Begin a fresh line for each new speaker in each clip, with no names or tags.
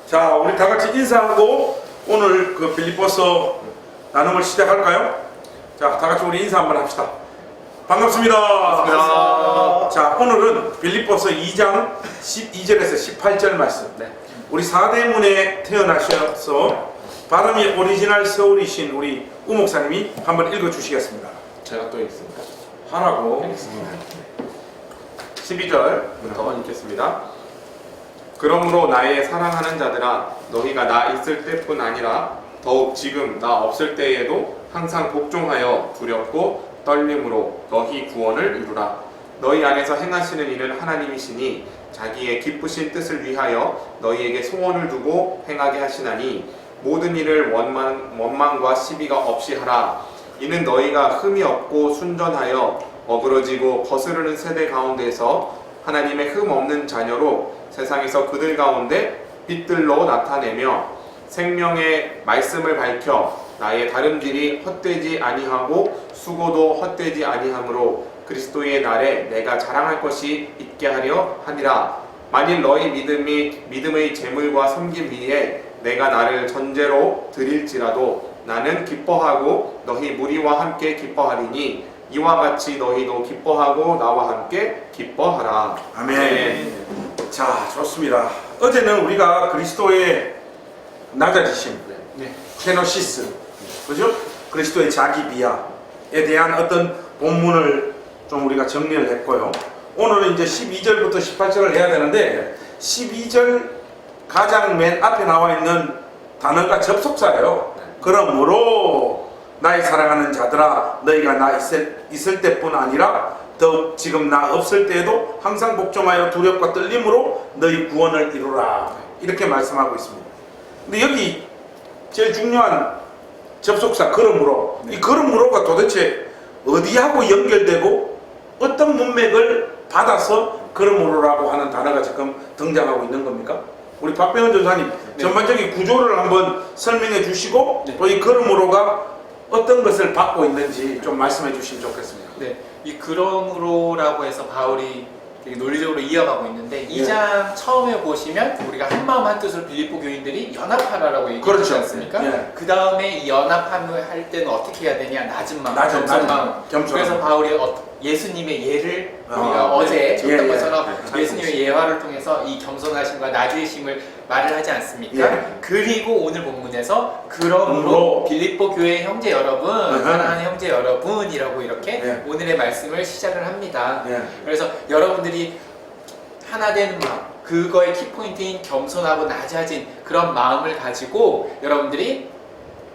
자, 우리 다 같이 인사하고 오늘 그 빌립보서 나눔을 시작할까요? 자, 다 같이 우리 인사 한번 합시다. 반갑습니다.
반갑습니다.
자, 오늘은 빌립보서 2장 12절에서 18절 말씀.
네.
우리 사대문에 태어나셔서 발음이 오리지널 서울이신 우리 우 목사님이 한번 읽어주시겠습니다.
제가 또 읽습니다.
하라고.
알겠습니다.
12절부터
읽겠습니다. 그러므로 나의 사랑하는 자들아, 너희가 나 있을 때뿐 아니라 더욱 지금 나 없을 때에도 항상 복종하여 두렵고 떨림으로 너희 구원을 이루라. 너희 안에서 행하시는 이는 하나님이시니 자기의 기쁘신 뜻을 위하여 너희에게 소원을 두고 행하게 하시나니 모든 일을 원망과 시비가 없이 하라. 이는 너희가 흠이 없고 순전하여 어그러지고 거스르는 세대 가운데서 하나님의 흠 없는 자녀로 세상에서 그들 가운데 빛들로 나타내며 생명의 말씀을 밝혀 나의 다름질이 헛되지 아니하고 수고도 헛되지 아니하므로 그리스도의 날에 내가 자랑할 것이 있게 하려 하니라. 만일 너희 믿음의 재물과 섬김 위에 내가 나를 전제로 드릴지라도 나는 기뻐하고 너희 무리와 함께 기뻐하리니 이와 같이 너희도 기뻐하고 나와 함께 기뻐하라.
아멘.
네.
자, 좋습니다. 어제는 우리가 그리스도의 낮아지심,
네.
케노시스, 그죠? 그리스도의 자기 비하에 대한 어떤 본문을 좀 우리가 정리를 했고요. 오늘은 이제 12절부터 18절을 해야 되는데 12절 가장 맨 앞에 나와 있는 단어가 접속사예요. 그러므로 나의 사랑하는 자들아, 너희가 나 있을 때뿐 아니라 더욱 지금 나 없을 때에도 항상 복종하여 두렵과 떨림으로 너희 구원을 이루라, 이렇게 말씀하고 있습니다. 근데 여기 제일 중요한 접속사 그러므로, 이 그러므로가 도대체 어디하고 연결되고 어떤 문맥을 받아서 그러므로라고 하는 단어가 지금 등장하고 있는 겁니까? 우리 박병헌 전사님, 전반적인 구조를 한번 설명해 주시고 또 이 그러므로가 어떤 것을 받고 있는지 좀 말씀해 주시면 좋겠습니다.
네, 이 그러므로라고 해서 바울이 되게 논리적으로 이어가고 있는데 2장 처음에 보시면 우리가 한마음 한뜻으로 빌립보 교인들이 연합하라라고 얘기하지
그렇죠.
않습니까?
예.
그 다음에 이 연합함을 할 때는 어떻게 해야 되냐? 낮은 마음,
낮은
겸손 마음.
겸손.
그래서 바울이 예수님의 예를 우리가 어제 쳤던 것처럼 예수님의 예화를 통해서 이 겸손하심과 낮으심을 말을 하지 않습니까? 그리고 오늘 본문에서 그러므로 빌립보 교회 형제 여러분, 사랑하는 형제 여러분이라고 이렇게 오늘의 말씀을 시작을 합니다. 그래서 여러분들이 하나 되는 마음, 그거의 키포인트인 겸손하고 낮아진 그런 마음을 가지고 여러분들이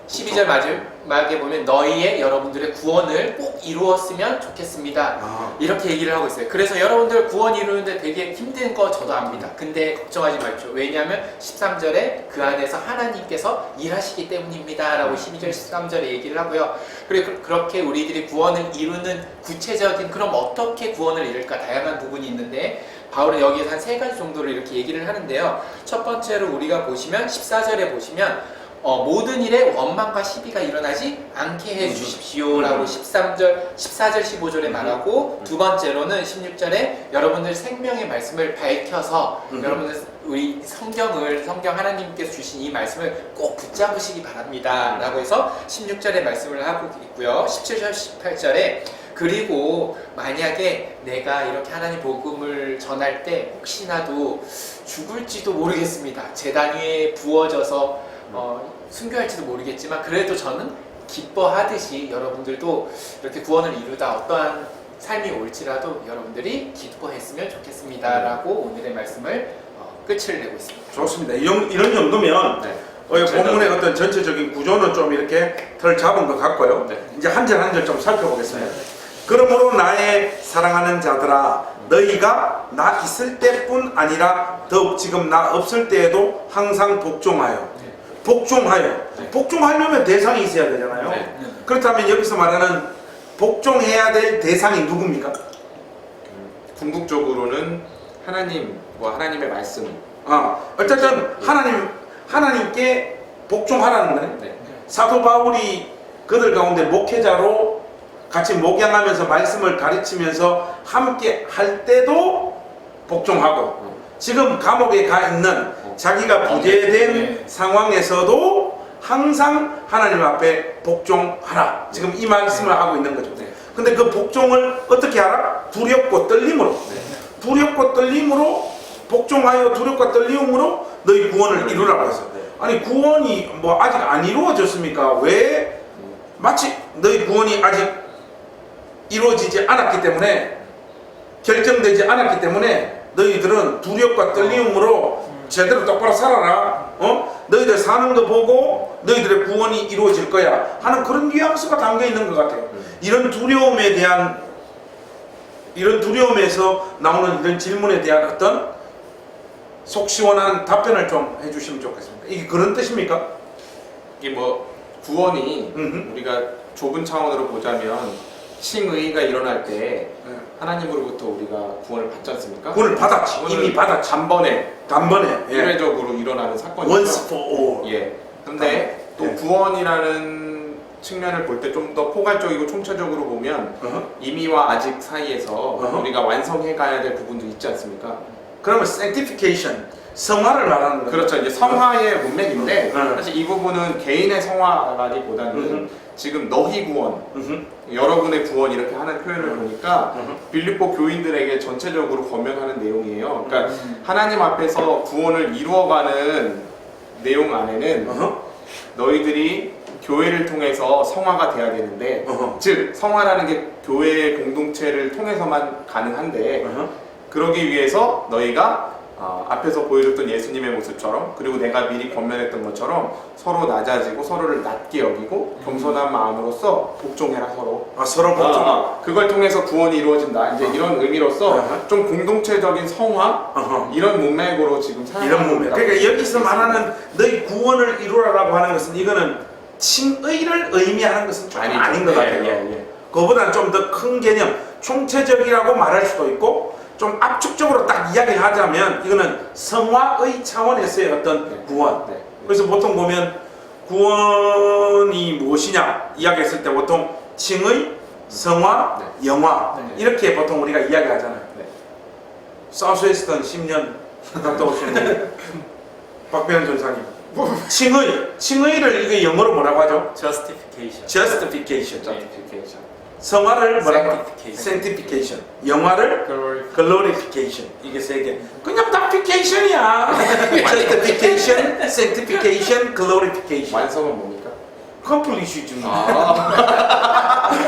12절 마지막에 보면 너희의 여러분들의 구원을 꼭 이루었으면 좋겠습니다. 이렇게 얘기를 하고 있어요. 그래서 여러분들 구원 이루는데 되게 힘든 거 저도 압니다. 근데 걱정하지 마십시오. 왜냐하면 13절에 그 안에서 하나님께서 일하시기 때문입니다 라고 12절 13절에 얘기를 하고요. 그리고 그렇게 우리들이 구원을 이루는 구체적인 그럼 어떻게 구원을 이룰까 다양한 부분이 있는데 바울은 여기에서 한 3가지 정도를 이렇게 얘기를 하는데요. 첫 번째로 우리가 보시면 14절에 보시면 모든 일에 원망과 시비가 일어나지 않게 해주십시오 라고 13절, 14절, 15절에 말하고 두 번째로는 16절에 여러분들 생명의 말씀을 밝혀서 여러분들 우리 성경 하나님께서 주신 이 말씀을 꼭 붙잡으시기 바랍니다 라고 해서 16절에 말씀을 하고 있고요. 17절, 18절에 그리고 만약에 내가 이렇게 하나님 복음을 전할 때 혹시나도 죽을지도 모르겠습니다. 제단 위에 부어져서 순교할지도 모르겠지만 그래도 저는 기뻐하듯이 여러분들도 이렇게 구원을 이루다 어떠한 삶이 올지라도 여러분들이 기뻐했으면 좋겠습니다 라고 오늘의 말씀을 끝을 내고 있습니다.
좋습니다. 이런 정도면 본문의 어떤 전체적인 구조는 좀 이렇게 덜 잡은 것 같고요. 이제 한 절 한 절 좀 살펴보겠습니다. 그러므로 나의 사랑하는 자들아, 너희가 나 있을 때뿐 아니라 더욱 지금 나 없을 때에도 항상 복종하여. 복종하려면 대상이 있어야 되잖아요. 그렇다면 여기서 말하는 복종해야 될 대상이 누굽니까?
궁극적으로는 하나님과 하나님의 말씀.
어쨌든 하나님께 복종하라는 거네. 사도 바울이 그들 가운데 목회자로 같이 목양하면서 말씀을 가르치면서 함께 할 때도 복종하고 지금 감옥에 가 있는 자기가 부재된
네.
상황에서도 항상 하나님 앞에 복종하라. 지금 이 말씀을 하고 있는 거죠.
네.
근데 그 복종을 어떻게 하라? 두렵고 떨림으로. 두렵고 떨림으로 복종하여 두렵고 떨림으로 너희 구원을 이루라고 했어. 아니 구원이 뭐 아직 안 이루어졌습니까? 왜? 마치 너희 구원이 아직 이루어지지 않았기 때문에, 결정되지 않았기 때문에 너희들은 두렵과 떨림으로 제대로 똑바로 살아라. 너희들 사는 거 보고 너희들의 구원이 이루어질 거야 하는 그런 뉘앙스가 담겨 있는 것 같아요. 이런 두려움에 대한, 이런 두려움에서 나오는 이런 질문에 대한 어떤 속 시원한 답변을 좀 해주시면 좋겠습니다. 이게 그런 뜻입니까?
이게 뭐 구원이 우리가 좁은 차원으로 보자면 칭의가 일어날 때 하나님으로부터 우리가 구원을 받지 않습니까?
구원을 받았지. 이미 받았지. 단번에. 예.
일회적으로 일어나는 사건이죠.
Once for all.
예. 근데 또
예.
구원이라는 측면을 볼 때 좀 더 포괄적이고 총체적으로 보면 이미와 아직 사이에서 우리가 완성해 가야 될 부분도 있지 않습니까?
그러면 sanctification, 성화를 말하는 거예요.
그렇죠. 이제 성화의 문맥인데
음.
사실 이 부분은 개인의 성화라기보다는 지금 너희 구원, 여러분의 구원 이렇게 하는 표현을 보니까 빌립보 교인들에게 전체적으로 권면하는 내용이에요. 그러니까 하나님 앞에서 구원을 이루어가는 내용 안에는 너희들이 교회를 통해서 성화가 돼야 되는데, 즉 성화라는 게 교회의 공동체를 통해서만 가능한데, 그러기 위해서 너희가 앞에서 보여줬던 예수님의 모습처럼, 그리고 내가 미리 권면했던 것처럼 서로 낮아지고 서로를 낮게 여기고 겸손한 마음으로써 복종해라 서로.
서로 복종.
그걸 통해서 구원이 이루어진다. 이제 이런 의미로서 좀 공동체적인 성화 이런 문맥으로 지금
이런 문맥. 그러니까 여기서 말하는 너희 구원을 이루라라고 하는 것은 이거는 칭의를 의미하는 것은 좀 아닌 것 같아요. 그거보다는 좀 더 큰 개념, 총체적이라고 말할 수도 있고, 좀 압축적으로 딱 이야기를 하자면 이거는 성화의 차원에서의 어떤 구원. 그래서 보통 보면 구원이 무엇이냐 이야기했을 때 보통 칭의, 성화, 영화 이렇게 보통 우리가 이야기하잖아요. 사우스웨스턴 10년 갔다 오신 박배현 전사님, 칭의를 이게 영어로 뭐라고 하죠? Justification. 성화를 뭐라고? Sanctification. 영화를 Glorification. 이게 세 개. 그냥 다 fication이야. Justification, Sanctification, Glorification.
완성은 뭡니까?
Completion이지.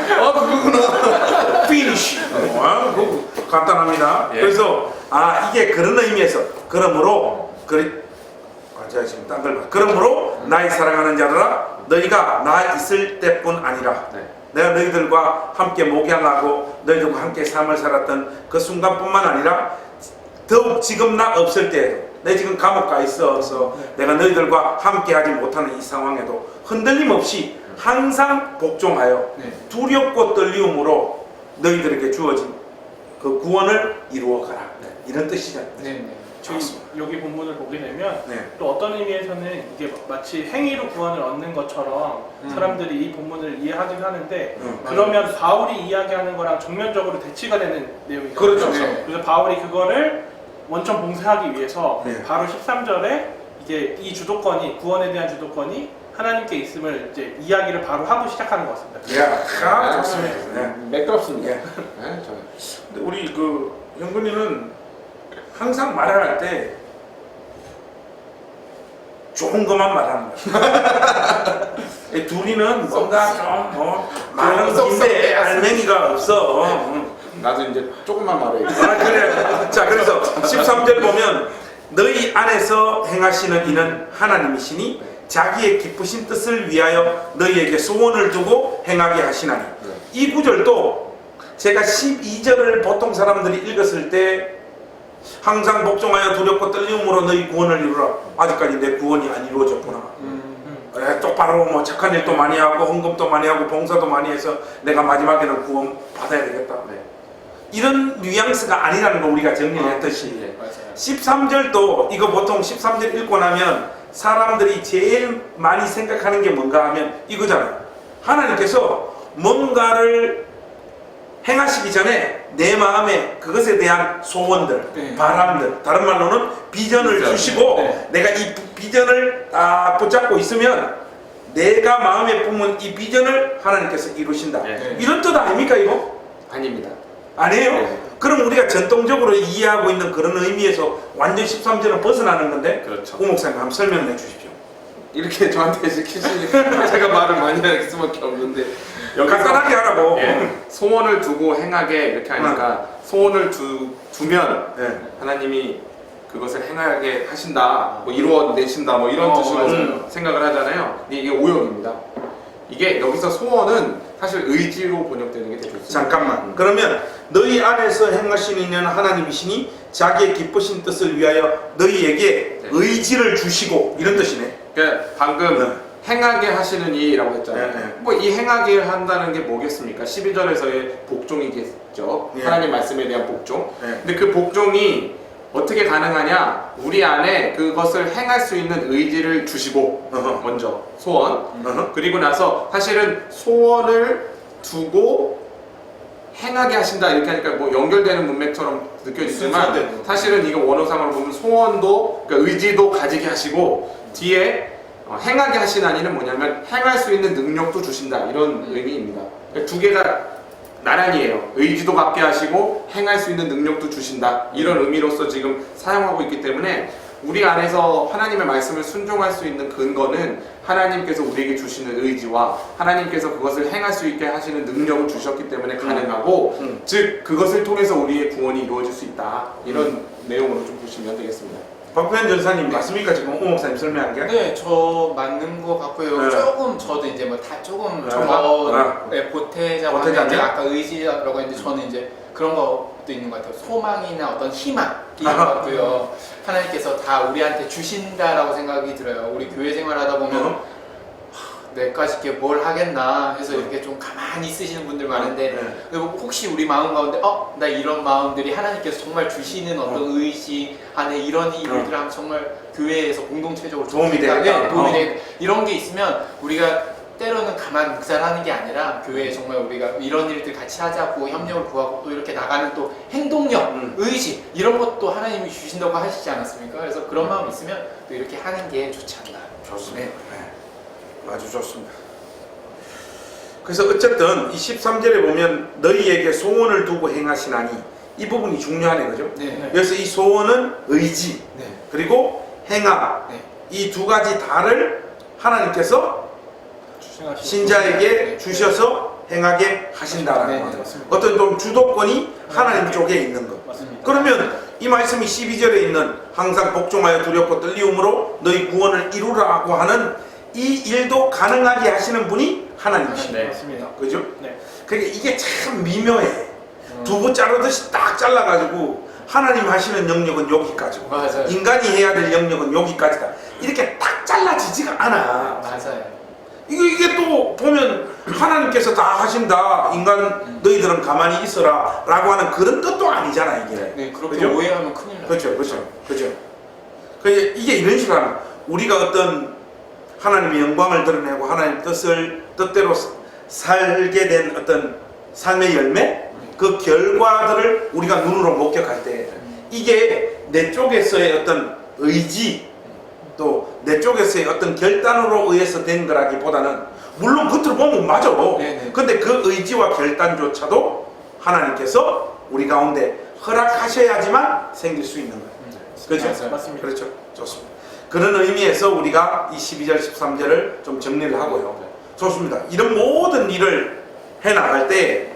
그거구나.
Finish. 그거 간단합니다. 그래서 이게 그런 의미에서, 그러므로 제가 지금 딴 걸 봐. 그러므로 나의 사랑하는 자들아, 너희가 나 있을 때뿐 아니라 내가 너희들과 함께 목양하고 너희들과 함께 삶을 살았던 그 순간뿐만 아니라 더욱 지금 나 없을 때에도, 내 지금 감옥 가 있어서 내가 너희들과 함께 하지 못하는 이 상황에도 흔들림 없이 항상 복종하여 두렵고 떨리움으로 너희들에게 주어진 그 구원을 이루어가라. 이런 뜻이잖아요.
저희 여기 본문을 보게 되면
네.
또 어떤 의미에서는 이게 마치 행위로 구원을 얻는 것처럼 사람들이 이 본문을 이해하긴 하는데, 그러면 바울이 이야기하는 거랑 정면적으로 대치가 되는 내용이거든요.
그렇죠.
그래서 바울이 그거를 원천 봉쇄하기 위해서
네.
바로 13절에 이제 이 주도권이, 구원에 대한 주도권이 하나님께 있음을 이제 이야기를 바로 하고 시작하는 것 같습니다.
좋습니다. 네.
매끄럽습니다.
근데 우리 그 영근이는 항상 말을 할 때 좋은 것만 말하는 거야. 둘이는 뭔가 좀 많은 긴데 알맹이가 없어.
나도 이제 조금만 말해.
그래. 자, 그래서 13절 보면 너희 안에서 행하시는 이는 하나님이시니 자기의 기쁘신 뜻을 위하여 너희에게 소원을 두고 행하게 하시나니. 이 구절도 제가 12절을 보통 사람들이 읽었을 때 항상 복종하여 두렵고 떨림으로 너희 구원을 이루라. 아직까지 내 구원이 안 이루어졌구나. 그래, 똑바로 뭐 착한 일도 많이 하고 헌금도 많이 하고 봉사도 많이 해서 내가 마지막에는 구원 받아야 되겠다. 이런 뉘앙스가 아니라는 거 우리가 정리했듯이 13절도 이거 보통 13절 읽고 나면 사람들이 제일 많이 생각하는 게 뭔가 하면 이거잖아요. 하나님께서 뭔가를 행하시기 전에 내 마음에 그것에 대한 소원들,
네.
바람들, 다른 말로는 비전을
비전.
주시고
네.
내가 이 비전을 딱 붙잡고 있으면 내가 마음에 품은 이 비전을 하나님께서 이루신다.
네.
이런 뜻 아닙니까 이거?
아닙니다.
아니에요?
네.
그럼 우리가 전통적으로 이해하고 있는 그런 의미에서 완전 13절은 벗어나는 건데
그렇죠.
우 목사님 한번 설명해 주십시오.
이렇게 저한테 시키시니까 제가 말을 많이 할 수밖에 없는데
간단하게 하라고.
예, 소원을 두고 행하게 이렇게 하니까 소원을 두면
네.
하나님이 그것을 행하게 하신다, 뭐 이루어내신다, 뭐 이런 뜻으로
맞아요.
생각을 하잖아요. 근데 이게 오역입니다. 이게 여기서 소원은 사실 의지로 번역되는 게 되게 좋습니다.
잠깐만. 그러면 너희 안에서 행하시는 이는 하나님이시니 자기의 기쁘신 뜻을 위하여 너희에게
네.
의지를 주시고 이런 뜻이네.
그러니까 방금
네.
행하게 하시는 이라고 했잖아요.
네, 네.
뭐 이 행하게 한다는 게 뭐겠습니까? 12절에서의 복종이겠죠.
예.
하나님 말씀에 대한 복종.
네.
근데 그 복종이 어떻게 가능하냐? 우리 안에 그것을 행할 수 있는 의지를 주시고
어허.
먼저 소원.
어허.
그리고 나서 사실은 소원을 두고 행하게 하신다 이렇게 하니까 뭐 연결되는 문맥처럼 느껴지지만
순서대로.
사실은 이거 원어상으로 보면 소원도 그러니까 의지도 가지게 하시고 뒤에 행하게 하시나니는 뭐냐면 행할 수 있는 능력도 주신다 이런 의미입니다. 그러니까 두 개가 나란히예요. 의지도 갖게 하시고 행할 수 있는 능력도 주신다 이런 의미로서 지금 사용하고 있기 때문에 우리 안에서 하나님의 말씀을 순종할 수 있는 근거는 하나님께서 우리에게 주시는 의지와 하나님께서 그것을 행할 수 있게 하시는 능력을 주셨기 때문에 가능하고 즉 그것을 통해서 우리의 구원이 이루어질 수 있다 이런 내용으로 좀 보시면 되겠습니다.
박표현 전사님 맞습니까? 지금 우 목사님 설명한 게?
네, 저 맞는 것 같고요.
네.
조금 저도 이제 뭐 다 조금
네.
네, 보태자고
보태자면?
하면 이제 아까 의지라고 했는데 저는 이제 그런 것도 있는 것 같아요. 소망이나 어떤 희망이 있는 것 같고요. 하나님께서 다 우리한테 주신다라고 생각이 들어요. 우리 교회 생활하다 보면 내까지 이렇게 뭘 하겠나 해서 이렇게 좀 가만히 있으시는 분들 많은데
네.
그리고 혹시 우리 마음 가운데 나 이런 마음들이 하나님께서 정말 주시는 어떤 의지 안에 이런 일들을 하면 정말 교회에서 공동체적으로
도움이
좋겠다.
되겠다.
네, 도움이 되겠다. 이런 게 있으면 우리가 때로는 가만 묵살하는 게 아니라 교회에 정말 우리가 이런 일들 같이 하자고 협력을 구하고 또 이렇게 나가는 또 행동력, 의지 이런 것도 하나님이 주신다고 하시지 않았습니까? 그래서 그런 마음이 있으면 또 이렇게 하는 게 좋지 않나.
좋습니다. 네. 아주 좋습니다. 그래서 어쨌든 이 13절에 보면 너희에게 소원을 두고 행하시나니 이 부분이 중요하네, 그죠?
네.
그래서 이 소원은 의지
네.
그리고 행함
네.
이 두 가지 다를 하나님께서
주시하시고.
신자에게 주셔서 행하게 하신다라는
네,
거죠.
맞습니다.
어떤 좀 주도권이 하나님 쪽에 있는 것.
맞습니다.
그러면 이 말씀이 12절에 있는 항상 복종하여 두렵고 떨리움으로 너희 구원을 이루라고 하는 이 일도 가능하게 하시는 분이 하나님이십니다.
네.
맞습니다.
그죠?
네.
그러니까 이게 참 미묘해. 두부 자르듯이 딱 잘라가지고 하나님 하시는 영역은 여기까지고
맞아요.
인간이 해야 될 영역은 여기까지다. 이렇게 딱 잘라지지가 않아.
맞아요.
이게 또 보면 하나님께서 다 하신다. 인간 너희들은 가만히 있어라 라고 하는 그런 뜻도 아니잖아 이게.
네, 그렇게
그죠?
오해하면 큰일 나요.
그렇죠. 이게 이런 식으로 하는 우리가 어떤 하나님의 영광을 드러내고 하나님 뜻대로 살게 된 어떤 삶의 열매 그 결과들을 우리가 눈으로 목격할 때 이게 내 쪽에서의 어떤 의지 또 내 쪽에서의 어떤 결단으로 의해서 된 거라기보다는 물론 겉으로 보면 맞아.
네네.
근데 그 의지와 결단조차도 하나님께서 우리 가운데 허락하셔야지만 생길 수 있는 거예요. 그렇죠?
맞아요.
맞습니다.
그렇죠. 좋습니다. 그런 의미에서 우리가 이 12절, 13절을 좀 정리를 하고요. 좋습니다. 이런 모든 일을 해나갈 때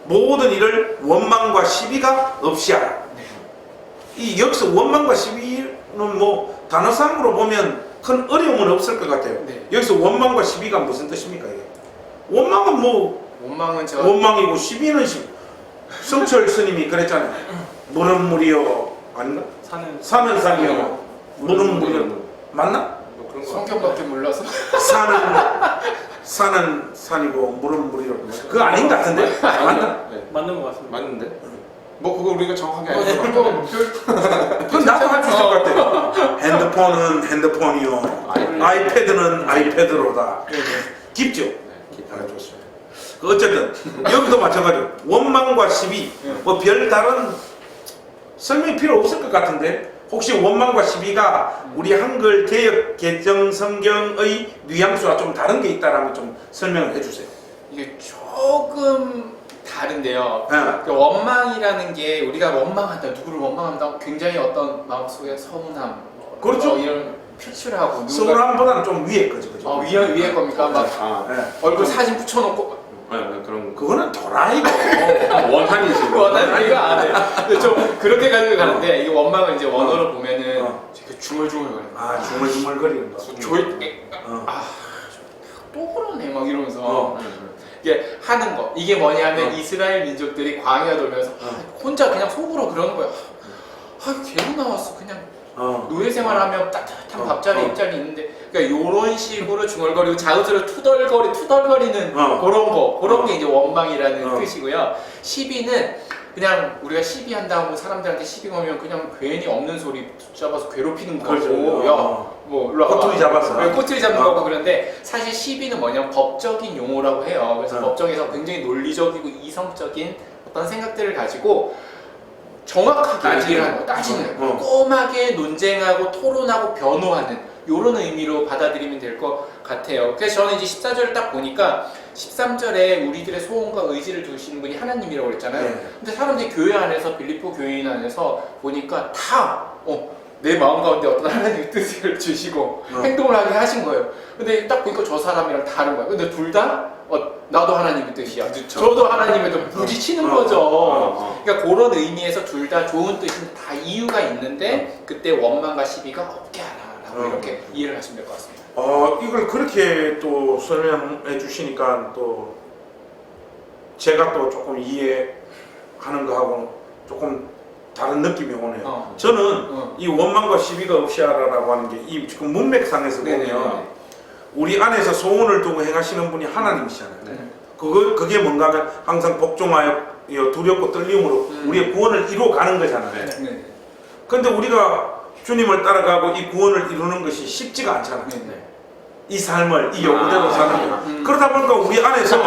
모든 일을 원망과 시비가 없이 하라. 이 여기서 원망과 시비는 뭐 단어상으로 보면 큰 어려움은 없을 것 같아요.
네.
여기서 원망과 시비가 무슨 뜻입니까? 이게? 원망은 뭐
원망은 제가
원망이고 시비는 성철 스님이 그랬잖아요. 물은 물이요 아닌가? 사는 산이요 물은 물이요 맞나?
뭐 그런 거
성격밖에 몰라서
사는 산이고 물은 물이요 그거 아닌 것 같은데? 맞나?
네.
맞는 것 같습니다.
맞는데? 뭐 그거 우리가 정확하게 알죠.
그건 나도 할 수 있을 것 같아요. 핸드폰은 핸드폰이요 아이패드는 아이패드로다. 깊죠?
네.
아, 좋습니다. 그 어쨌든 여기도 마찬가지로 원망과 시비 뭐 별 다른 설명이 필요 없을 것 같은데 혹시 원망과 시비가 우리 한글 개역 개정 성경의 뉘앙스와 좀 다른 게 있다라면 좀 설명을 해주세요.
이게 조금 다른데요.
네.
그 원망이라는 게 우리가 원망한다, 누구를 원망한다, 굉장히 어떤 마음속에 서운함,
그렇죠.
이런 표출을 하고 누군가
서운함보다는 좀 위에 거죠, 그죠?
위에 겁니까? 막
아,
네.
얼굴 사진 붙여놓고
그런 거.
그거는 도라이고.
원한이지.
원하는 이거 안 해. 근데 좀 그렇게 가지고 가는데 이게 원망을 이제 원어로 보면은 이렇게 중얼중얼거리는 거야.
아 중얼중얼거리는 거.
또 그러네 막 이러면서 이게 하는 거. 이게 뭐냐면 이스라엘 민족들이 광야 돌면서 혼자 그냥 속으로 그러는 거야. 개로 나왔어 그냥. 노예 생활하면 따뜻한 밥자리 입자리 있는데 그러니까 요런 식으로 중얼거리고 자우스를 투덜거리는 그런 게 이제 원망이라는 뜻이고요. 시비는 그냥 우리가 시비한다 하면 사람들한테 시비 거면 그냥 괜히 없는 소리 붙잡아서 괴롭히는 거고 뭐 일로 와봐.
꼬투리 잡아서.
꼬투리 잡는 거고 그런데 사실 시비는 뭐냐면 법적인 용어라고 해요. 그래서 법정에서 굉장히 논리적이고 이성적인 어떤 생각들을 가지고 정확하게 얘기를 하는 거, 따지는 거, 꼼꼼하게 논쟁하고 토론하고 변호하는 이런 의미로 받아들이면 될 것 같아요. 그래서 저는 이제 14절을 딱 보니까 13절에 우리들의 소원과 의지를 두시는 분이 하나님이라고 그랬잖아요. 근데 사람들이 교회 안에서 빌립보 교인 안에서 보니까 다 내 마음 가운데 어떤 하나님의 뜻을 주시고 행동을 하게 하신 거예요. 근데 딱 보니까 저 사람이랑 다른 거예요. 근데 둘 다 나도 하나님의 뜻이야. 저도 하나님의 뜻 부딪히는 거죠. 그러니까 그런 의미에서 둘 다 좋은 뜻인데 다 이유가 있는데 그때 원망과 시비가 없게 하라라고 이렇게 이해를 하시면 될 것 같습니다.
이걸 그렇게 또 설명해 주시니까 또 제가 또 조금 이해하는 거하고 조금 다른 느낌이 오네요. 저는 이 원망과 시비가 없이 하라라고 하는 게 이 지금 문맥상에서 보면 우리 안에서 소원을 두고 행하시는 분이 하나님이시잖아요. 그게 뭔가 하면 항상 복종하여 두렵고 떨림으로 우리의 구원을 이루어가는 거잖아요. 근데 우리가 주님을 따라가고 이 구원을 이루는 것이 쉽지가 않잖아요. 이 삶을 이 요구대로 사는 거. 그러다 보니까 우리 안에서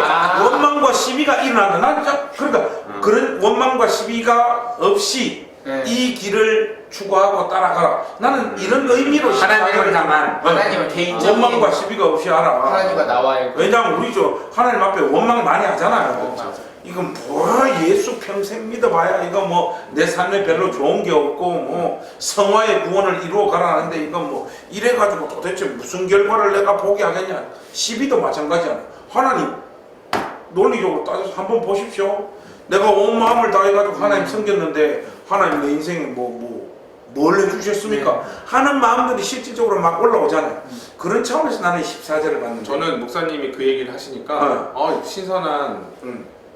원망과 시비가 일어나는 그러니까 그런 원망과 시비가 없이 이 길을 추구하고 따라가라. 나는 이런 의미로
하나님을 하나님을 개인적인
원망과 시비가 없이 하라.
하나님과 나와요.
왜냐하면 우리 하나님 앞에 원망 많이 하잖아요. 이건 뭐 예수 평생 믿어봐야 이거 뭐 내 삶에 별로 좋은 게 없고 뭐 성화의 구원을 이루어 가라는데 이건 뭐 이래가지고 도대체 무슨 결과를 내가 보게 하겠냐. 시비도 마찬가지잖아요. 하나님 논리적으로 따져서 한번 보십시오. 내가 온 마음을 다해가지고 하나님 섬겼는데 하나님 내 인생에 뭘 해주셨습니까? 하는 마음들이 실질적으로 막 올라오잖아요. 그런 차원에서 나는 14절을 봤는데
저는 목사님이 그 얘기를 하시니까 신선한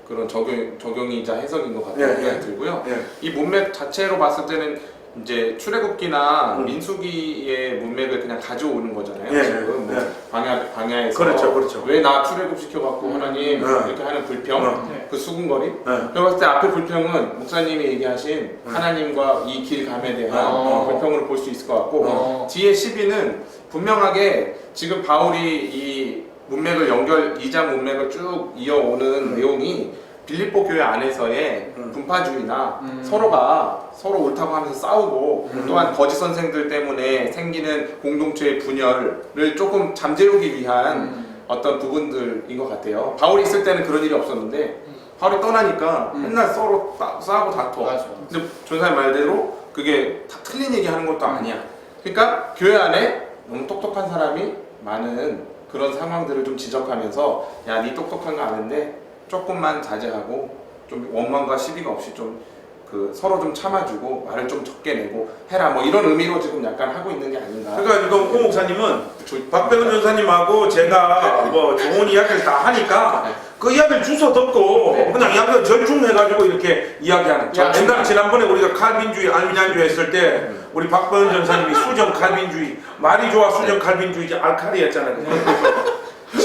그런 적용이자 해석인 것 같다는 생각이 들고요. 이 문맥 자체로 봤을 때는 이제 출애굽기나 민수기의 문맥을 그냥 가져오는 거잖아요. 지금 광야에서
그렇죠.
왜 나 출애굽 시켜갖고 하나님 이렇게 하는 불평, 그 수군거림. 제가 봤을 때 앞에 불평은 목사님이 얘기하신 하나님과 이 길감에 대한 불평으로 볼 수 있을 것 같고 뒤에 12는 분명하게 지금 바울이 이 문맥을 2장 문맥을 쭉 이어오는 내용이 빌립보 교회 안에서의 분파주의나 서로가 서로 옳다고 하면서 싸우고 또한 거짓 선생들 때문에 생기는 공동체의 분열을 조금 잠재우기 위한 어떤 부분들인 것 같아요. 바울이 있을 때는 그런 일이 없었는데 바울이 떠나니까 맨날 서로 싸우고 다퉈. 근데 전사님 말대로 그게 다 틀린 얘기 하는 것도 아니야. 그러니까 교회 안에 너무 똑똑한 사람이 많은 그런 상황들을 좀 지적하면서 야, 니 똑똑한 거 아는데 조금만 자제하고 좀 원망과 시비가 없이 좀 서로 좀 참아주고 말을 좀 적게 내고 해라 뭐 이런 의미로 지금 약간 하고 있는 게 아닌가.
그러니까 지금 오 목사님은 박병은 전사님하고 제가 뭐 좋은 이야기를 다 하니까 그 이야기를 주워 듣고 그냥 이야기를 절충해가지고 이렇게 이야기하는. 옛날 지난번에 우리가 칼빈주의 알미니안주의 했을 때 우리 박병은 전사님이 수정 칼빈주의 말이 좋아 수정 칼빈주의지 알칼리였잖아요.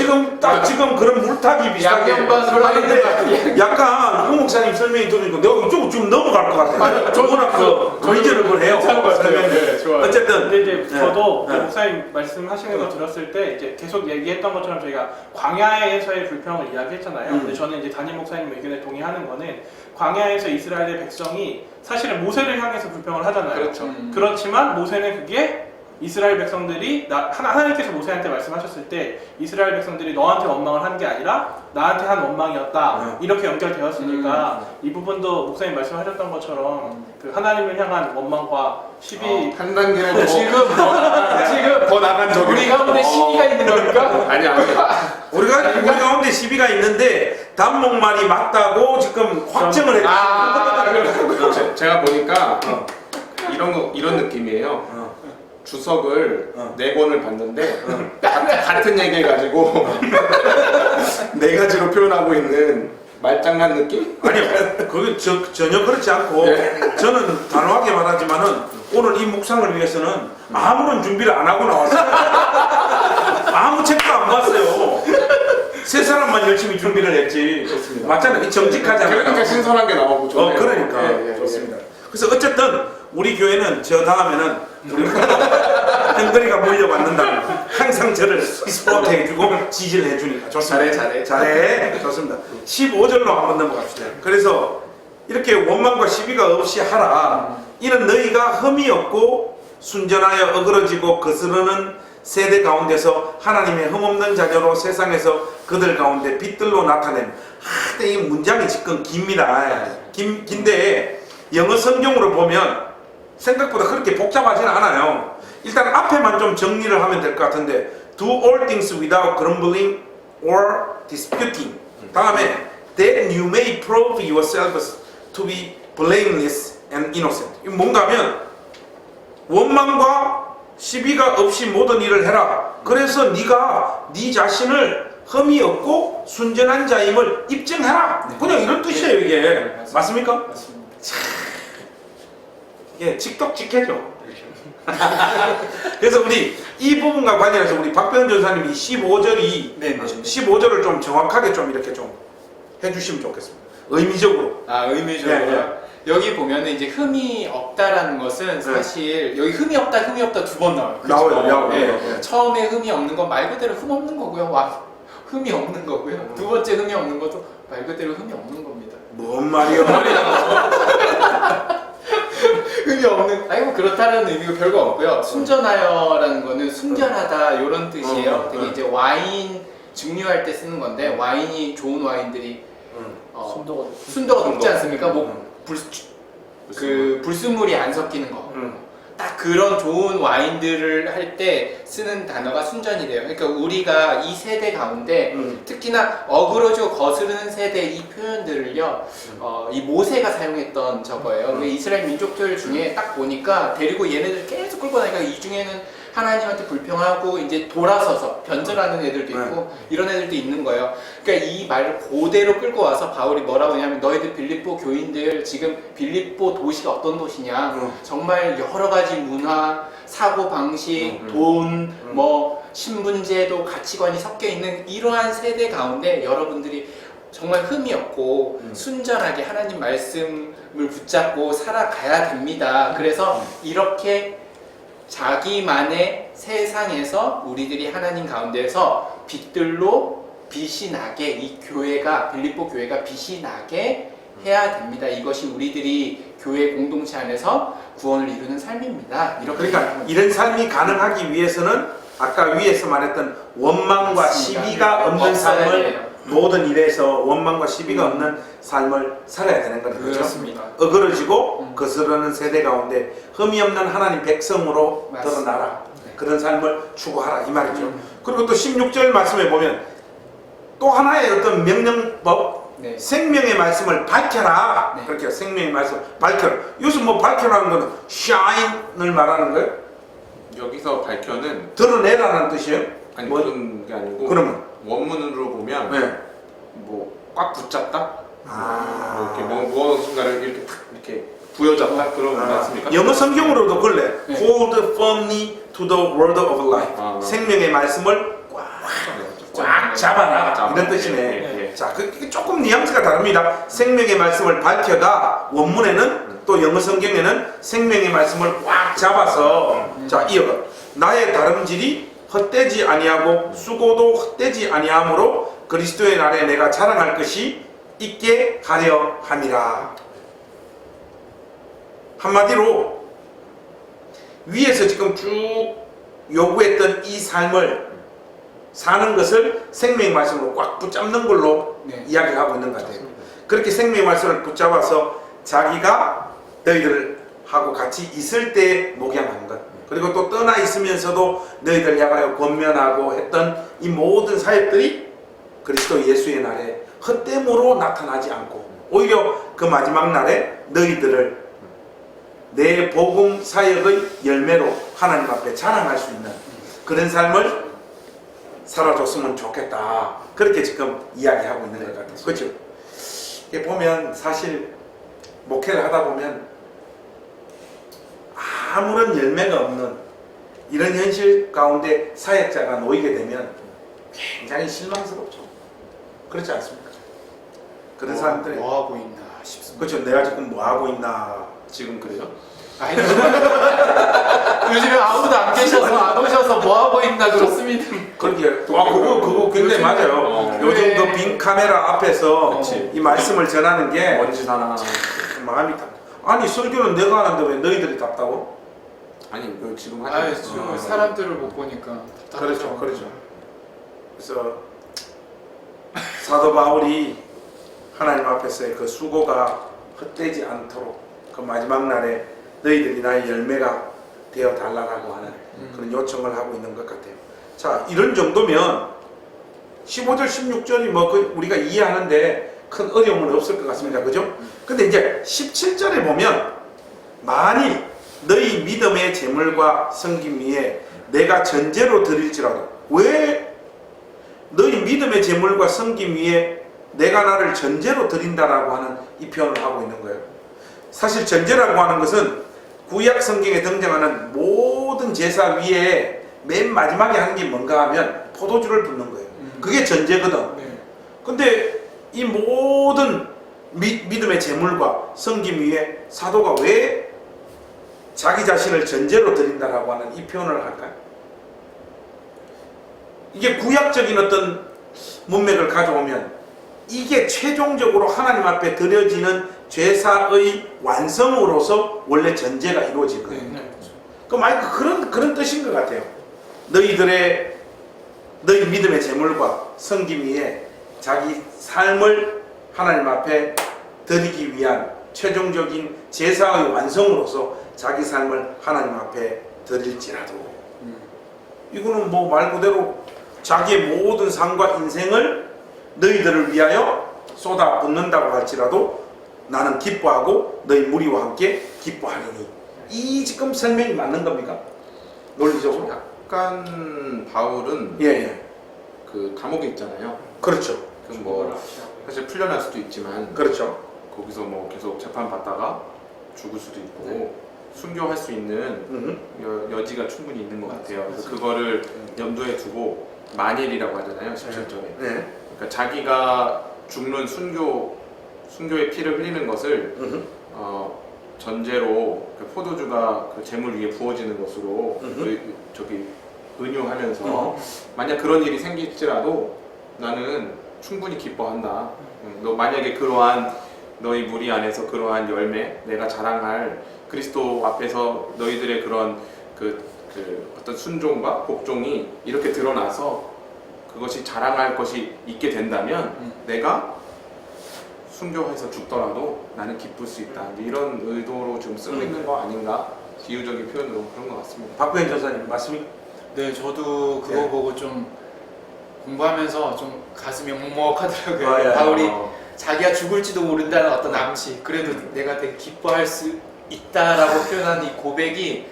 지금 딱 지금 그런 물타기 비슷하게
양면반으로
하는데 약간 hu 목사님 설명이 들으니까 내가 이쪽으로 좀 넘어갈 것 같아.
아니,
저거나 그 의견을 그래요.
괜찮은 것 같아요. 네, 좋아요.
어쨌든
근데 이제
네.
저도
네.
목사님 말씀하시는 거 들었을 때 이제 계속 얘기했던 것처럼 저희가 광야에서의 불평을 이야기했잖아요. 근데 저는 이제 담임 목사님 의견에 동의하는 거는 광야에서 이스라엘의 백성이 사실은 모세를 향해서 불평을 하잖아요.
그렇죠.
그렇지만 모세는 그게 이스라엘 백성들이 하나님께서 모세한테 말씀하셨을 때 이스라엘 백성들이 너한테 원망을 한 게 아니라 나한테 한 원망이었다 이렇게 연결되었으니까 이 부분도 목사님 말씀하셨던 것처럼 그 하나님을 향한 원망과 시비
한 단계를 더
지금
더 나간 적이
우리 가운데 시비가 있는 겁니까?
아니
우리가 우리 가운데 시비가 있는데 단목말이 맞다고 지금 확정을 했죠.
제가 보니까 이런 느낌이에요. 주석을 4권을 봤는데 같은 얘기를 가지고 4가지로 표현하고 있는 말장난 느낌?
아니요, 그게 전혀 그렇지 않고 저는 단호하게 말하지만은 오늘 이 묵상을 위해서는 아무런 준비를 안 하고 나왔어요. 아무 책도 안 봤어요. 세 사람만 열심히 준비를 했지.
좋습니다.
맞잖아요. 정직하잖아요.
그러니까 신선한 게 나오고 좋네요.
그러니까
예.
좋습니다. 그래서 어쨌든 우리 교회는 저 다음에는 우리 형들이가 몰려받는다고 항상 저를 스포트 해주고 지지를 해주니까 좋습니다. 잘해. 좋습니다. 15절로 한번 넘어갑시다. 그래서 이렇게 원망과 시비가 없이 하라. 이는 너희가 흠이 없고 순전하여 어그러지고 거스르는 세대 가운데서 하나님의 흠없는 자녀로 세상에서 그들 가운데 빛들로 나타낸. 이 문장이 지금 깁니다. 긴데 영어 성경으로 보면 생각보다 그렇게 복잡하지는 않아요. 일단 앞에만 좀 정리를 하면 될 것 같은데 Do all things without grumbling or disputing. 다음에 That you may prove yourselves to be blameless and innocent. 이거 뭔가 하면 원망과 시비가 없이 모든 일을 해라. 그래서 네가 네 자신을 흠이 없고 순전한 자임을 입증해라. 그냥 이런 뜻이에요 이게. 맞습니까?
맞습니다.
예, 직독직해죠. 그래서 우리 이 부분과 관련해서 우리 박병현 전사님이 15절이
네네.
15절을 좀 정확하게 좀 이렇게 좀 해주시면 좋겠습니다. 의미적으로.
의미적으로
예,
여기 보면은 이제 흠이 없다라는 것은 사실 여기 흠이 없다 2번 나와요. 그쵸?
나와요.
예. 처음에 흠이 없는 건 말 그대로 흠 없는 거고요. 흠이 없는 거고요. 두 번째 흠이 없는 것도 말 그대로 흠이 없는 겁니다.
뭔 말이요?
흠이 없는, 아이고 그렇다는 의미가 별거 없고요. 순전하여라는 거는 순결하다 이런 뜻이에요. 되게 이제 와인 증류할 때 쓰는 건데 와인이 좋은 와인들이 순도가 높지 않습니까? 불순물이 안 섞이는 거. 딱 그런 좋은 와인들을 할 때 쓰는 단어가 순전이래요. 그러니까 우리가 이 세대 가운데 특히나 어그러지고 거스르는 세대 이 표현들을요, 이 모세가 사용했던 저거예요. 이스라엘 민족들 중에 딱 보니까 데리고 얘네들 계속 끌고 다니니까 이 중에는 하나님한테 불평하고 이제 돌아서서 변절하는 애들도 있고 이런 애들도 있는 거예요. 그러니까 이 말을 그대로 끌고 와서 바울이 뭐라고 하냐면 너희들 빌립보 교인들 지금 빌립보 도시가 어떤 도시냐 정말 여러 가지 문화, 사고 방식, 돈, 뭐 신분제도 가치관이 섞여 있는 이러한 세대 가운데 여러분들이 정말 흠이 없고 순전하게 하나님 말씀을 붙잡고 살아가야 됩니다. 그래서 이렇게 자기만의 세상에서 우리들이 하나님 가운데서 빛들로 빛이 나게 이 교회가 빌립보 교회가 빛이 나게 해야 됩니다. 이것이 우리들이 교회 공동체 안에서 구원을 이루는 삶입니다. 이렇게
그러니까 이런 삶이 가능하기 위해서는 아까 위에서 말했던 원망과
맞습니다.
시비가 없는
없어야
삶을
돼요.
모든 일에서 원망과 시비가 없는 삶을 살아야 되는 거죠.
그렇습니다.
어그러지고 거스르는 세대 가운데 흠이 없는 하나님 백성으로
맞습니다.
드러나라. 그런 삶을 추구하라 이 말이죠. 그리고 또 16절 말씀에 보면 또 하나의 어떤 명령법 생명의 말씀을 밝혀라. 그렇게 생명의 말씀 밝혀라. 여기서 뭐 밝혀라는 거는 shine을 말하는 거예요?
여기서 밝혀는
드러내라는 뜻이에요?
아니
뭐,
그런 게 아니고
그러면
원문으로 보면 뭐 꽉 붙잡다, 뭐 이렇게 무언가를 이렇게 탁 이렇게 부여잡다 그런 거 맞습니까?
영어 성경으로도 그래. Hold firmly to the word of life. 생명의 말씀을 꽉 꽉 잡아라
잡아.
이런 뜻이네.
예, 예.
자, 그 조금 뉘앙스가 다릅니다. 생명의 말씀을 밝혀다 원문에는 또 영어 성경에는 생명의 말씀을 꽉 잡아서 자 이어가 나의 다름질이 헛되지 아니하고 수고도 헛되지 아니하므로 그리스도의 날에 내가 자랑할 것이 있게 하려 함이라. 한마디로 위에서 지금 쭉 요구했던 이 삶을 사는 것을 생명의 말씀으로 꽉 붙잡는 걸로
네.
이야기를 하고 있는 것 같아요. 그렇게 생명의 말씀을 붙잡아서 자기가 너희들하고 같이 있을 때 목양하는 것, 그리고 또 떠나 있으면서도 너희들 향하여 권면하고 했던 이 모든 사역들이 그리스도 예수의 날에 헛됨으로 나타나지 않고 오히려 그 마지막 날에 너희들을 내 복음 사역의 열매로 하나님 앞에 자랑할 수 있는 그런 삶을 살아줬으면 좋겠다. 그렇게 지금 이야기하고 있는 것 같아요. 그렇죠? 이게 보면 사실 목회를 하다 보면 아무런 열매가 없는 이런 현실 가운데 사역자가 놓이게 되면 굉장히 실망스럽죠. 그렇지 않습니까? 그런 사람들이
뭐 하고 있나 싶습니다.
그렇죠. 내가 지금 뭐 하고 있나.
지금 그래요?
아니, 요즘에 아무도 안 계셔서 안 오셔서 뭐 하고 있나 그렇습니다.
그렇게 그거 굉장히
요즘에-
맞아요. 요즘
네.
그 빈 카메라 앞에서
그치.
이 말씀을 전하는 게
뭔지 사나.
마음이 답. 아니 설교는 내가 하는데 왜 너희들이 답다고?
아니 그 지금 하지
아,
않았어.
지금 사람들을 못 보니까
그렇죠, 그렇죠. 그래서 사도 바울이 하나님 앞에서의 그 수고가 헛되지 않도록 그 마지막 날에 너희들이 나의 열매가 되어 달라고 하는 그런 요청을 하고 있는 것 같아요. 자, 이런 정도면 15절, 16절이 뭐 우리가 이해하는데 큰 어려움은 없을 것 같습니다. 그죠? 근데 이제 17절에 보면 만일 너희 믿음의 재물과 섬김 위에 내가 전제로 드릴지라도 왜 너희 믿음의 재물과 섬김 위에 내가 나를 전제로 드린다라고 하는 이 표현을 하고 있는 거예요. 사실 전제라고 하는 것은 구약 성경에 등장하는 모든 제사 위에 맨 마지막에 하는 게 뭔가 하면 포도주를 붓는 거예요. 그게 전제거든.
네.
근데 이 모든 믿음의 재물과 섬김 위에 사도가 왜 자기 자신을 전제로 드린다라고 하는 이 표현을 할까요? 이게 구약적인 어떤 문맥을 가져오면 이게 최종적으로 하나님 앞에 드려지는 제사의 완성으로서 원래 전제가 이루어지거든요.
네.
그럼 아니 그런 뜻인 것 같아요. 너희 믿음의 재물과 섬김 위에 자기 삶을 하나님 앞에 드리기 위한 최종적인 제사의 완성으로서 자기 삶을 하나님 앞에 드릴지라도 이거는 뭐 말 그대로 자기의 모든 삶과 인생을 너희들을 위하여 쏟아붓는다고 할지라도 나는 기뻐하고 너희 무리와 함께 기뻐하리니 이 지금 설명이 맞는 겁니까? 논리적으로?
약간 바울은
예.
그 감옥에 있잖아요.
그렇죠.
그 뭐 사실 풀려날 수도 있지만
그렇죠.
거기서 뭐 계속 재판 받다가 죽을 수도 있고 순교할 수 있는 여지가 충분히 있는 것 같아요. 그래서 그거를 염두에 두고 만일이라고 하잖아요. 17절에.
네.
그러니까 자기가 죽는 순교의 피를 흘리는 것을 전제로 그 포도주가 그 재물 위에 부어지는 것으로 은유하면서 만약 그런 일이 생길지라도 나는 충분히 기뻐한다. 너 만약에 그러한 너희 무리 안에서 그러한 열매 내가 자랑할 그리스도 앞에서 너희들의 그런 그 어떤 순종과 복종이 이렇게 드러나서 그것이 자랑할 것이 있게 된다면 내가 순교해서 죽더라도 나는 기쁠 수 있다. 이런 의도로 지금 쓰고 있는 거 아닌가? 비유적인 표현으로 그런 것 같습니다.
박구현 전사님 말씀이?
네, 저도 그거
네.
보고 좀 공부하면서 좀 가슴이 먹먹하더라고요.
아, 예.
바울이 자기가 죽을지도 모른다는 어떤 암시, 그래도 내가 되게 기뻐할 수 있다라고 표현한 이 고백이,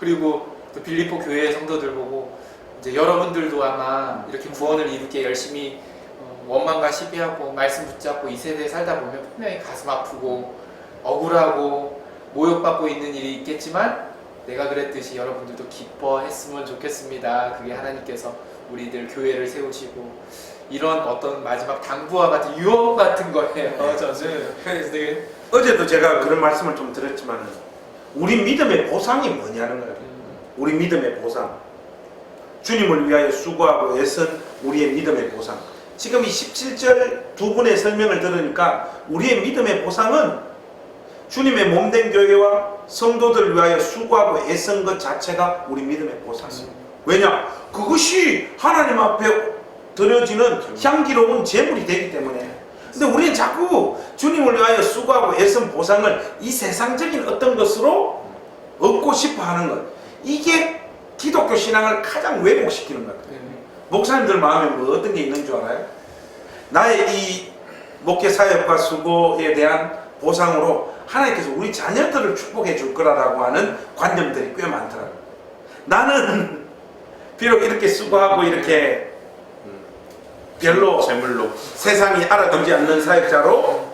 그리고 또 빌립보 교회의 성도들 보고 이제 여러분들도 아마 이렇게 구원을 이루게 열심히 원망과 시비하고 말씀 붙잡고 이 세대에 살다 보면 분명히 가슴 아프고 억울하고 모욕받고 있는 일이 있겠지만 내가 그랬듯이 여러분들도 기뻐했으면 좋겠습니다. 그게 하나님께서 우리들 교회를 세우시고 이런 어떤 마지막 당부와 같은 유언 같은 거예요. 저는 그래서 되게
어제도 제가 그런 말씀을 좀 드렸지만 우리 믿음의 보상이 뭐냐는 거예요. 우리 믿음의 보상. 주님을 위하여 수고하고 애쓴 우리의 믿음의 보상. 지금 이 17절 두 분의 설명을 들으니까 우리의 믿음의 보상은 주님의 몸된 교회와 성도들을 위하여 수고하고 애쓴 것 자체가 우리 믿음의 보상입니다. 왜냐? 그것이 하나님 앞에 드려지는 향기로운 제물이 되기 때문에. 근데 우리는 자꾸 주님을 위하여 수고하고 애쓴 보상을 이 세상적인 어떤 것으로 얻고 싶어 하는 것. 이게 기독교 신앙을 가장 왜곡시키는 것 같아요. 목사님들 마음에 뭐 어떤 게 있는 줄 알아요? 나의 이 목회 사역과 수고에 대한 보상으로 하나님께서 우리 자녀들을 축복해 줄 거라고 하는 관념들이 꽤 많더라고요. 나는 비록 이렇게 수고하고 이렇게 별로
제물로
세상이 알아주지 않는 사역자로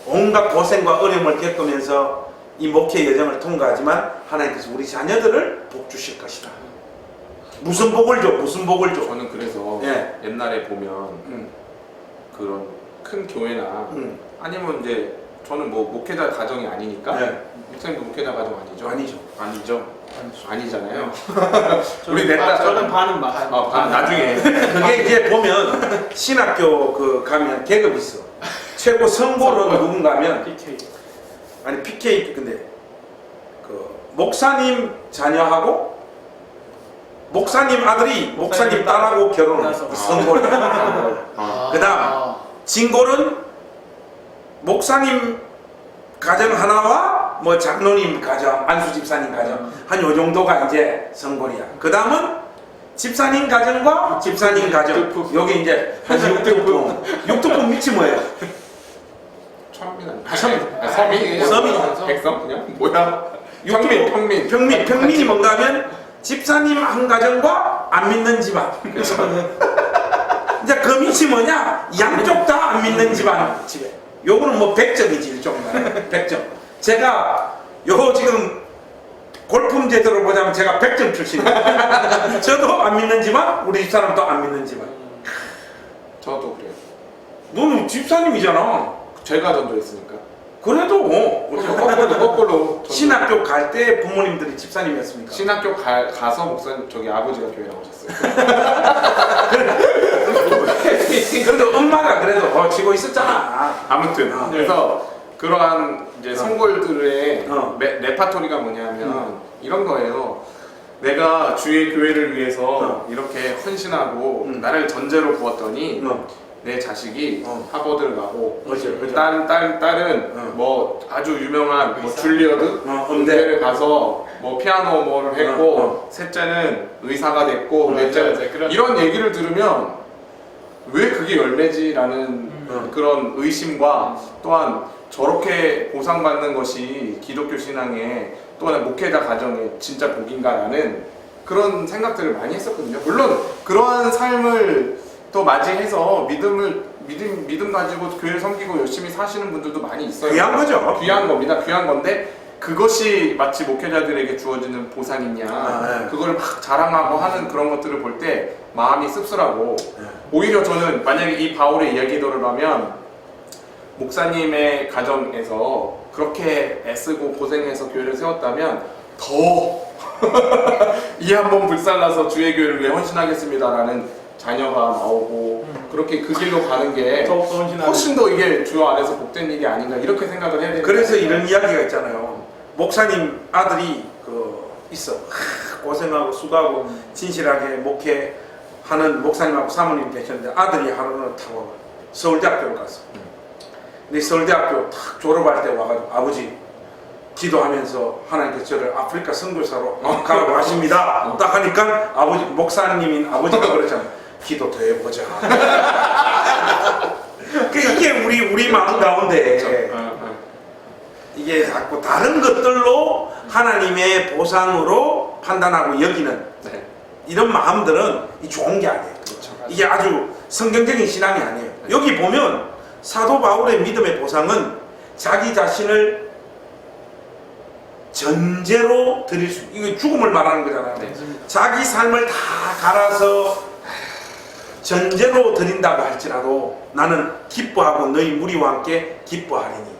온갖 고생과 어려움을 겪으면서 이 목회 여정을 통과하지만 하나님께서 우리 자녀들을 복 주실 것이다. 무슨 복을 줘? 무슨 복을 줘?
저는 그래서
예.
옛날에 보면 그런 큰 교회나 아니면 이제 저는 뭐 목회자 가정이 아니니까
네.
목사님도 목회자 가정 아니죠?
아니죠.
아니잖아요.
우리
넷 다-
저는 반은 반.
나중에
그게 이제 보면 신학교 그 가면 계급 있어. 최고 성고는 누군가 하면
PK.
아니 PK 근데 그 목사님 자녀하고 목사님 아들이 목사님 딸하고 결혼을
나서.
성고를. 그다음 진골은 목사님 가정 하나와 뭐 장로님 가정, 안수 집사님 가정 한 요 정도가 이제 성골이야. 그 다음은 집사님 가정과 집사님 가정. 여기 이제 한 6등분. 6등분 밑이 뭐예요?
서민
서민.
백성 그냥 뭐야? 평민
평민이 뭔가 하면 집사님 한 가정과 안 믿는 집안. 이제 그 밑이 뭐냐? 양쪽 다 안 믿는 집안 집에. 요거는 뭐 100점이지 일종의 100점. 제가 요 지금 골품 제도로 보자면 제가 100점 출신이에요. 저도 안 믿는지만 우리 집사람도 안 믿는지만.
저도 그래요.
너는 집사님이잖아.
제가 전도했으니까.
그래도
거꾸로
신학교 갈 때 부모님들이 집사님이었습니까?
신학교 가서 목사님 저기 아버지가 교회 나오셨어요.
그래도 엄마가 그래도 지고 있었잖아.
아무튼 그래서 그러한 이제 성골들의 레파토리가 뭐냐면 이런 거예요. 내가 주의 교회를 위해서 이렇게 헌신하고 나를 전제로 부었더니 내 자식이 하버드를 가고 딸은 뭐 아주 유명한 뭐 줄리어드 음대를 가서 뭐 피아노 뭐를 했고 셋째는 의사가 됐고 넷째는 이런 얘기를 들으면 왜 그게 열매지라는 그런 의심과 또한 저렇게 보상받는 것이 기독교 신앙의 또한 목회자 가정의 진짜 복인가라는 그런 생각들을 많이 했었거든요. 물론 그러한 삶을 또 맞이해서 믿음 가지고 교회를 섬기고 열심히 사시는 분들도 많이 있어요.
귀한 거죠.
귀한 겁니다. 귀한 건데 그것이 마치 목회자들에게 주어지는 보상이냐 그걸 막 자랑하고 하는 그런 것들을 볼 때 마음이 씁쓸하고 오히려 저는 만약에 이 바울의 이야기대로 하면 목사님의 가정에서 그렇게 애쓰고 고생해서 교회를 세웠다면 더 이 한 번 불살라서 주의 교회를 위해 헌신하겠습니다라는 자녀가 나오고 그렇게 그 길로 가는 게 훨씬 더 이게 주 안에서 복된 일이 아닌가 이렇게 생각을 해야 되는
그래서 이런 이야기가 있잖아요. 목사님 아들이 있어. 고생하고 수고하고 진실하게 목회하는 목사님하고 사모님 계셨는데 아들이 하루는 타고 서울대학교를 갔어. 근데 서울대학교 딱 졸업할 때 와가지고 아버지 기도하면서 하나님께서 저를 아프리카 선교사로 가라고 하십니다. 딱 하니까 아버지 목사님인 아버지가 그러잖아. 기도 더 해보자. 이게 우리 마음 가운데 이게 자꾸 다른 것들로 하나님의 보상으로 판단하고 여기는 이런 마음들은 좋은 게 아니에요. 이게 아주 성경적인 신앙이 아니에요. 여기 보면 사도 바울의 믿음의 보상은 자기 자신을 전제로 드릴 수, 이거 죽음을 말하는 거잖아요.
네.
자기 삶을 다 갈아서 전제로 드린다고 할지라도 나는 기뻐하고 너희 무리와 함께 기뻐하리니.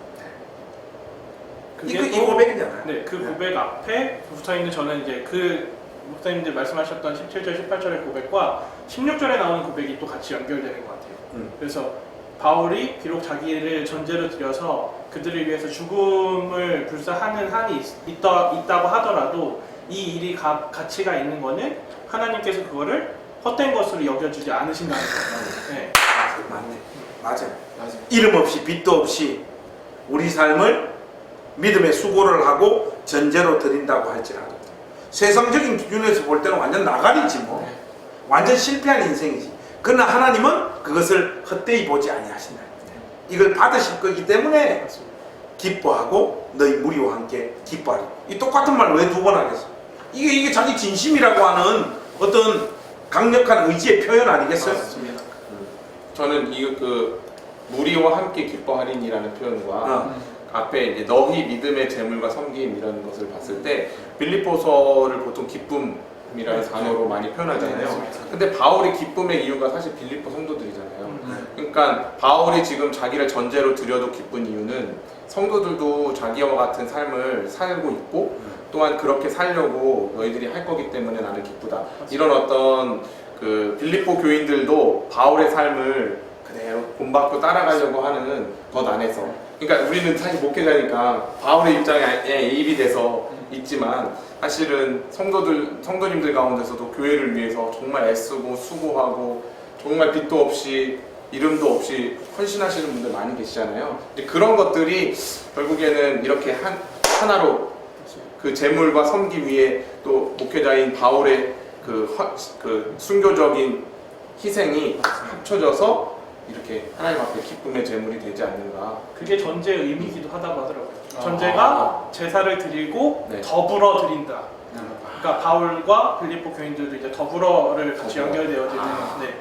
그게
이 고백이잖아요.
네, 그 고백 앞에 붙어 있는 저는 이제 그 목사님들 말씀하셨던 17절, 18절의 고백과 16절에 나오는 고백이 또 같이 연결되는 것 같아요. 그래서 바울이 비록 자기를 전제로 들여서 그들을 위해서 죽음을 불사하는 한이 있다고 하더라도 이 일이 가치가 있는 거는 하나님께서 그거를 헛된 것으로 여겨주지 않으신다는 거예요. 네.
맞네. 맞아요. 이름 없이 빚도 없이 우리 삶을 믿음의 수고를 하고 전제로 드린다고 할지라도 세상적인 기준에서 볼 때는 완전 나가리지 뭐. 완전 실패한 인생이지. 그러나 하나님은 그것을 헛되이 보지 아니하신다. 이걸 받으실 거기 때문에 기뻐하고 너희 무리와 함께 기뻐하리. 이 똑같은 말 왜 두 번 하겠어? 이게 자기 진심이라고 하는 어떤 강력한 의지의 표현 아니겠어요?
맞습니다.
저는 그 무리와 함께 기뻐하리니라는 표현과 앞에 이제 너희 믿음의 재물과 섬김 이라는 것을 봤을 때 빌립보서를 보통 기쁨이라는 단어로 많이 표현하잖아요. 근데 바울이 기쁨의 이유가 사실 빌립보 성도들이잖아요. 그러니까 바울이 지금 자기를 전제로 드려도 기쁜 이유는 성도들도 자기와 같은 삶을 살고 있고 또한 그렇게 살려고 너희들이 할 거기 때문에 나는 기쁘다. 이런 어떤 그 빌립보 교인들도 바울의 삶을 그대로 본받고 따라가려고 하는 것 안에서, 그러니까 우리는 사실 목회자니까 바울의 입장에 이입이 돼서 있지만 사실은 성도님들 가운데서도 교회를 위해서 정말 애쓰고 수고하고 정말 빚도 없이 이름도 없이 헌신하시는 분들 많이 계시잖아요. 이제 그런 것들이 결국에는 이렇게 하나로 그 재물과 섬기 위에 또 목회자인 바울의 그 순교적인 희생이 합쳐져서 이렇게 하나님 앞에 기쁨의 재물이 되지 않는가.
그게 전제의 의미이기도 하다고 하더라고요. 전제가 제사를 드리고
네.
더불어 드린다. 그러니까 바울과 빌립보 교인들도 이제 더불어를 같이
더불어.
연결되어지는. 네.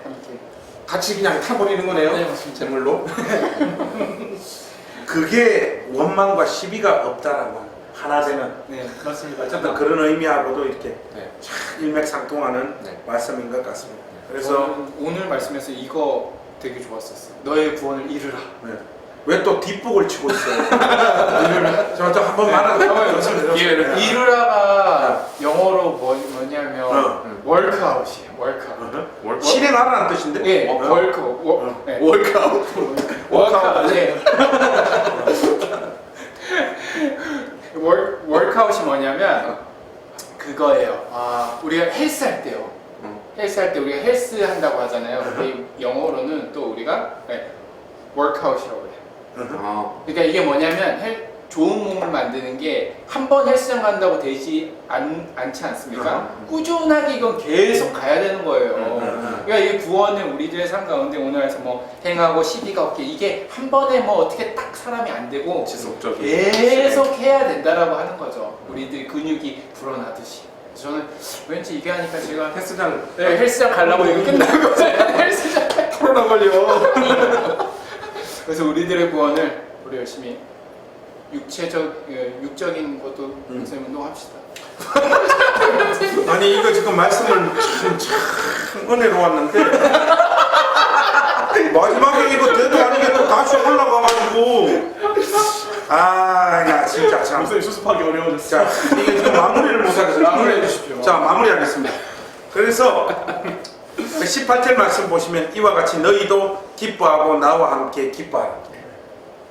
같이 그냥 타버리는 거네요.
네, 맞습니다.
재물로.
그게 원망과 시비가 없다라고 하나 되는
네, 맞습니다.
어쨌든 그런 의미하고도 이렇게
네.
참 일맥상통하는
네.
말씀인 것 같습니다. 그래서
저는 오늘 말씀에서 이거 되게 좋았었어요. 너의 구원을 이루라.
왜 또 뒷북을 치고 있어요? 제가 또 한번 말하고
기회를.
이루라가 영어로 뭐냐면 월크아웃이에요. 월크아웃.
실행하라는 뜻인데?
예,
어?
월크아웃.
월크아웃. 네. 월크아웃이 뭐냐면 그거예요. 우리가 헬스 할 때요. 헬스 할 때 우리가 헬스 한다고 하잖아요. 근데 영어로는 또 우리가 월크아웃이라고 해요. 그러니까 이게 뭐냐면 좋은 몸을 만드는 게 한 번 헬스장 간다고 되지 않지 않습니까? 꾸준하게 이건 계속 가야 되는 거예요. 그러니까 이 구원은 우리들의 삶 가운데 오늘에서 뭐 행하고 시비가 없게 이게 한 번에 뭐 어떻게 딱 사람이 안 되고
지속적인.
계속 해야 된다라고 하는 거죠. 우리들 근육이 불어나듯이. 저는 왠지 이게 하니까 제가 헬스장 가려고 이거 끝난 거잖아요. 헬스장
코로나 걸려.
그래서 우리들의 구원을 우리 열심히 육적인 것도 선생님 운동합시다.
아니 이거 지금 말씀을 참 은혜로웠는데 마지막에 이거 대도 아니게 또 다시 올라가가지고 야 진짜 참.
목소리 수습하기 어려워졌어요.
자 이게 지금 마무리를 못하겠어요.
마무리해 주십시오.
자 마무리하겠습니다. 그래서 18절 말씀 보시면 이와 같이 너희도 기뻐하고 나와 함께 기뻐하라.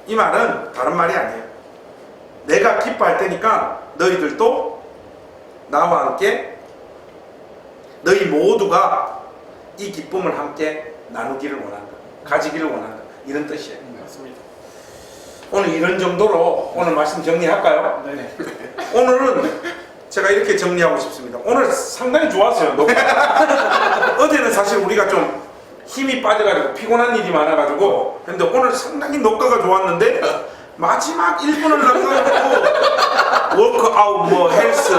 이 말은 다른 말이 아니에요. 내가 기뻐할 테니까 너희들도 나와 함께 너희 모두가 이 기쁨을 함께 나누기를 원한다. 가지기를 원한다. 이런 뜻이에요.
맞습니다.
오늘 이런 정도로 오늘 말씀 정리할까요?
네.
오늘은 제가 이렇게 정리하고 싶습니다. 오늘 상당히 좋았어요. 어제는 사실 우리가 좀 힘이 빠져가지고 피곤한 일이 많아가지고 근데 오늘 상당히 녹화가 좋았는데 마지막 1분을 남겨놓고 워크아웃 뭐 헬스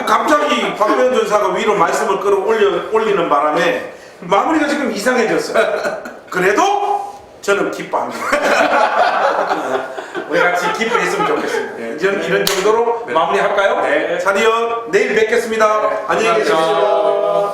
갑자기 박병준 전사가 위로 말씀을 끌어올리는 바람에 마무리가 지금 이상해졌어요. 그래도 저는 기뻐합니다. 우리 같이 기뻐했으면 좋겠습니다. 이제 이런 정도로
네.
마무리할까요?
네.
자디어 내일 뵙겠습니다. 안녕히 계십시오.
감사합니다.